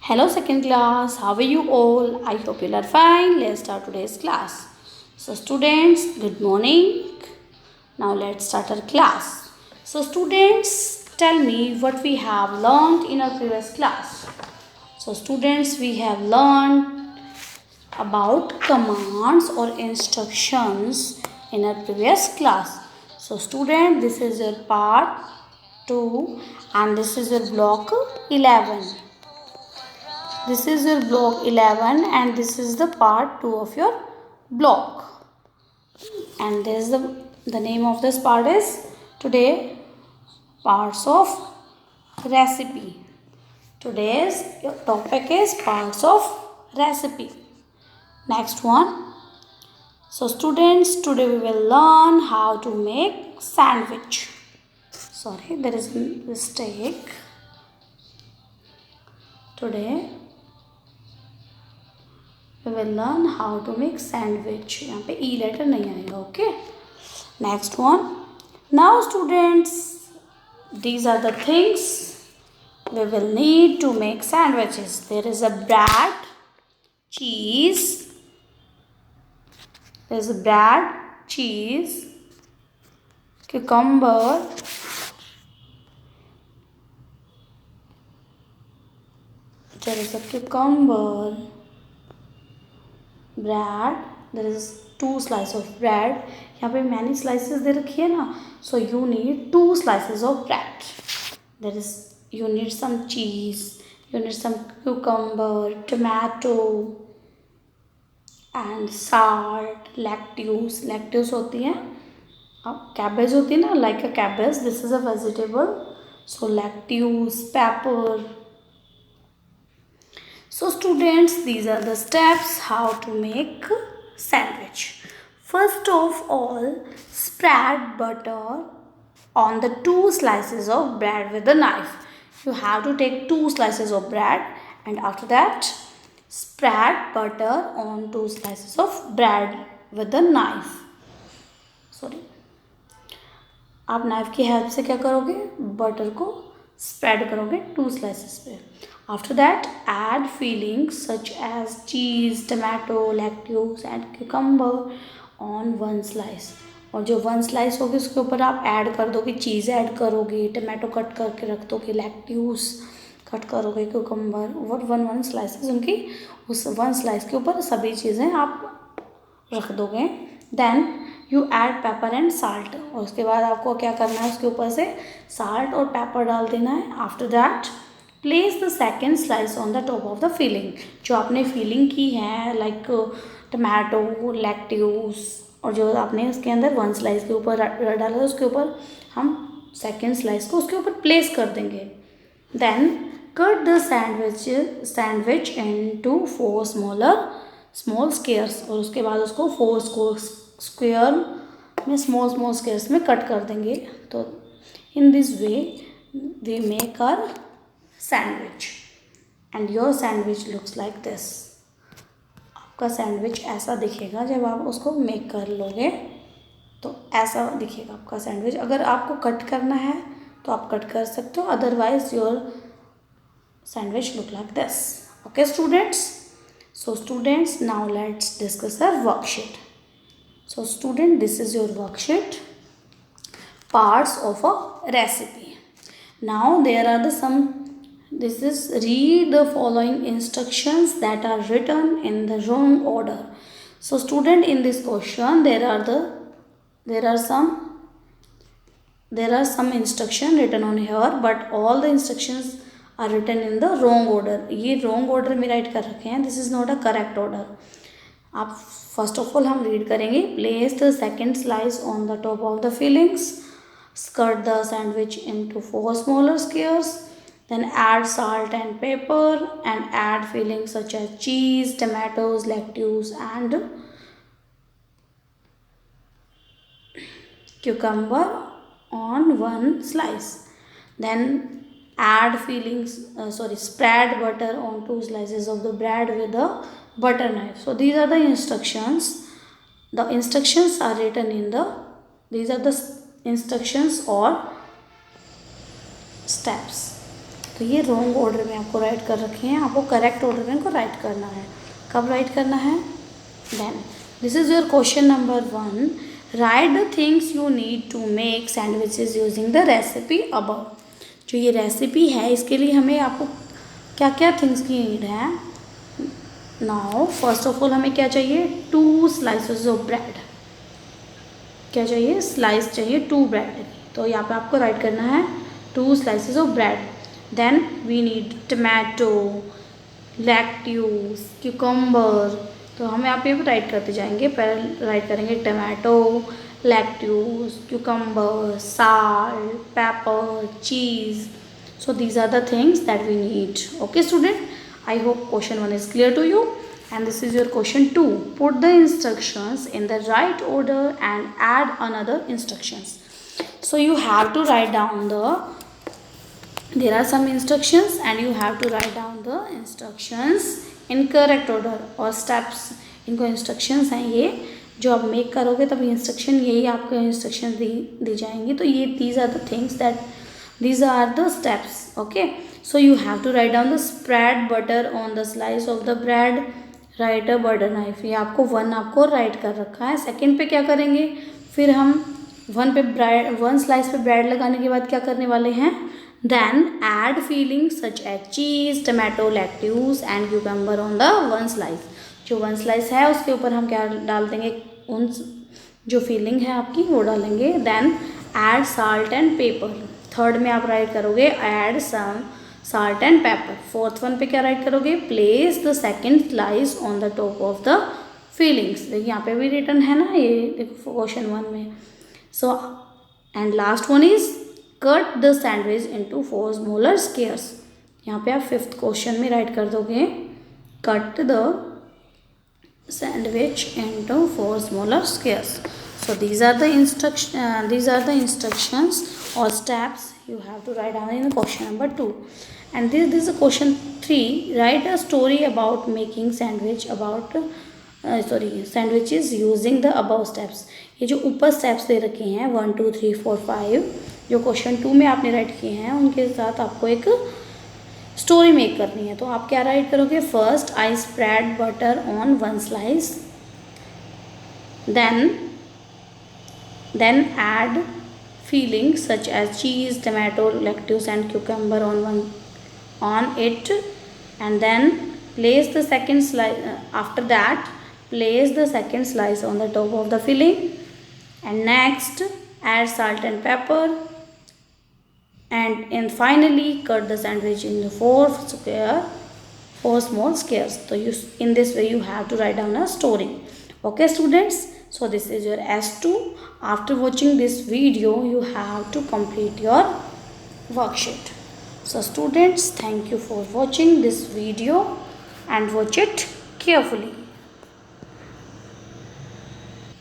Hello, second class. How are you all? I hope you are fine. Let's start today's class. So, students, good morning. Now, let's start our class. So, students, tell me what we have learned in our previous class. So, students, we have learned about commands or instructions in our previous class. So, student, this is your part 2 and this is your block 11. This is your block 11 and this is the part 2 of your block. And this is the name of this part is today parts of recipe. Today's topic is parts of recipe. Next one. So students, today we will learn how to make sandwich. Sorry, there is a mistake. Today we will learn how to make sandwich. यहाँ पे E letter नहीं आएगा. Okay. Next one. Now students, these are the things we will need to make sandwiches. There is a bread, cheese. There is a bread, cheese, cucumber, there is a cucumber, bread, there is 2 slices of bread. यहाँ पे many slices दे रखी है ना, so you need 2 slices of bread. There is, you need some cheese, you need some cucumber, tomato and salt, lettuce होती है, cabbage होती है ना, like a cabbage, this is a vegetable, so lettuce, pepper. So students, these are the steps how to make sandwich. First of all, spread butter on the 2 slices of bread with a knife. You have to take 2 slices of bread and after that spread butter on 2 slices of bread with a knife. Sorry. आप knife की help से क्या करोगे, butter को spread करोगे 2 slices पे. After that add fillings such as cheese, tomato, lettuce and cucumber on 1 slice. और जो 1 स्लाइस होगी उसके ऊपर आप ऐड कर दोगे, चीज़ ऐड करोगे, टमाटो कट करके रख दोगे, लेट्यूस कट करोगे, क्यूकम्बर और 1 स्लाइसेस उनकी उस 1 स्लाइस के ऊपर सभी चीज़ें आप रख दोगे. Then you add pepper and salt. और उसके बाद आपको क्या करना है, उसके ऊपर से साल्ट और पेपर डाल देना है. After that place the second slice on the top of the filling. जो आपने फिलिंग की है लाइक टमाटो, लेट्यूस और जो आपने उसके अंदर 1 स्लाइस के ऊपर डाला है उसके ऊपर हम सेकेंड स्लाइस को उसके ऊपर प्लेस कर देंगे. Then cut the sandwich into 4 small squares. और उसके बाद उसको 4 स्क्वेयर में स्मॉल स्क्वेयर्स में कट कर देंगे. तो in this way we make our sandwich and your sandwich looks like this. आपका सैंडविच ऐसा दिखेगा जब आप उसको मेक कर लोगे, तो ऐसा दिखेगा आपका सैंडविच. अगर आपको कट करना है तो आप कट कर सकते हो, otherwise your sandwich look like this. Okay students, so students, now let's discuss our worksheet. So student, this is your worksheet, parts of a recipe. Now there are the some, this is read the following instructions that are written in the wrong order. So student, in this question there are some instruction written on here, but all the instructions are written in the wrong order. ये wrong order में write कर रखे हैं. This is not a correct order. आप first of all हम read करेंगे. Place the second slice on the top of the fillings. Cut the sandwich into 4 smaller squares. Then add salt and pepper and add fillings such as cheese, tomatoes, lettuce and cucumber on 1 slice. Then add spread butter on 2 slices of the bread with a butter knife. So these are the instructions. The instructions are written in these are the instructions or steps. तो ये wrong order में आपको right कर रखे हैं, आपको correct order में इनको राइट करना है। कब राइट करना है? Then this is your question number 1। Write the things you need to make sandwiches using the recipe above. जो ये रेसिपी है इसके लिए हमें आपको क्या क्या थिंग्स की नीड है। नाउ फर्स्ट ऑफ ऑल हमें क्या चाहिए? 2 स्लाइसेस ऑफ ब्रेड। क्या चाहिए? स्लाइस चाहिए 2 ब्रेड। तो यहाँ पे आपको राइट करना है 2 slices of bread. Then we need tomato, lettuce, cucumber. तो हम यहाँ पे राइट करते जाएंगे। पहले राइट करेंगे tomato, lettuce, cucumber, salt, paper, cheese. So these are the things that we need. Okay student, I hope question 1 is clear to you, and this is your question 2. Put the instructions in the right order and add another instructions. So you have to write down there are some instructions and you have to write down the instructions in correct order or steps. इनको instructions हैं ये जो आप make करोगे तब instruction यही आपको instruction दी जाएंगी। तो ये these are the things that these are the steps. Okay, so you have to write down the spread butter on the slice of the bread, write a butter knife. ये आपको 1 आपको right कर रखा है। Second पे क्या करेंगे? फिर हम 1 स्लाइस पे ब्रेड लगाने के बाद क्या करने वाले हैं? Then add filling such as cheese, tomato, lettuce and cucumber on the 1 slice. जो 1 स्लाइस है उसके ऊपर हम क्या डाल देंगे? उन जो फीलिंग है आपकी वो डालेंगे। Then add salt and pepper. Third में आप राइट करोगे add some salt and pepper. Fourth one पे क्या राइट करोगे? Place the second slice on the top of the fillings. देखिए यहाँ पे भी रिटर्न है ना, ये देखो क्वेश्चन 1 में। So and last one is cut the sandwich into 4 smaller squares. यहाँ पे आप 5th क्वेश्चन में राइट कर दोगे cut the sandwich into 4 smaller squares. So these are the instructions or steps you have to write down in question number 2. And this is a question 3. Write a story about making sandwiches using the above steps. ये जो ऊपर steps दे रखे हैं 1 2 3 4 5 जो question 2 में आपने right किए हैं उनके साथ आपको एक स्टोरी मेक करनी है। तो आप क्या राइट करोगे? First I spread butter on 1 slice, then add filling such as cheese, tomato, lettuce and cucumber on it, and then place the second slice. After that, place the second slice on the top of the filling, and next add salt and pepper. And finally cut the sandwich into 4 small squares. So in this way you have to write down a story. Okay students, so this is your S2. After watching this video you have to complete your worksheet. So students, thank you for watching this video and watch it carefully.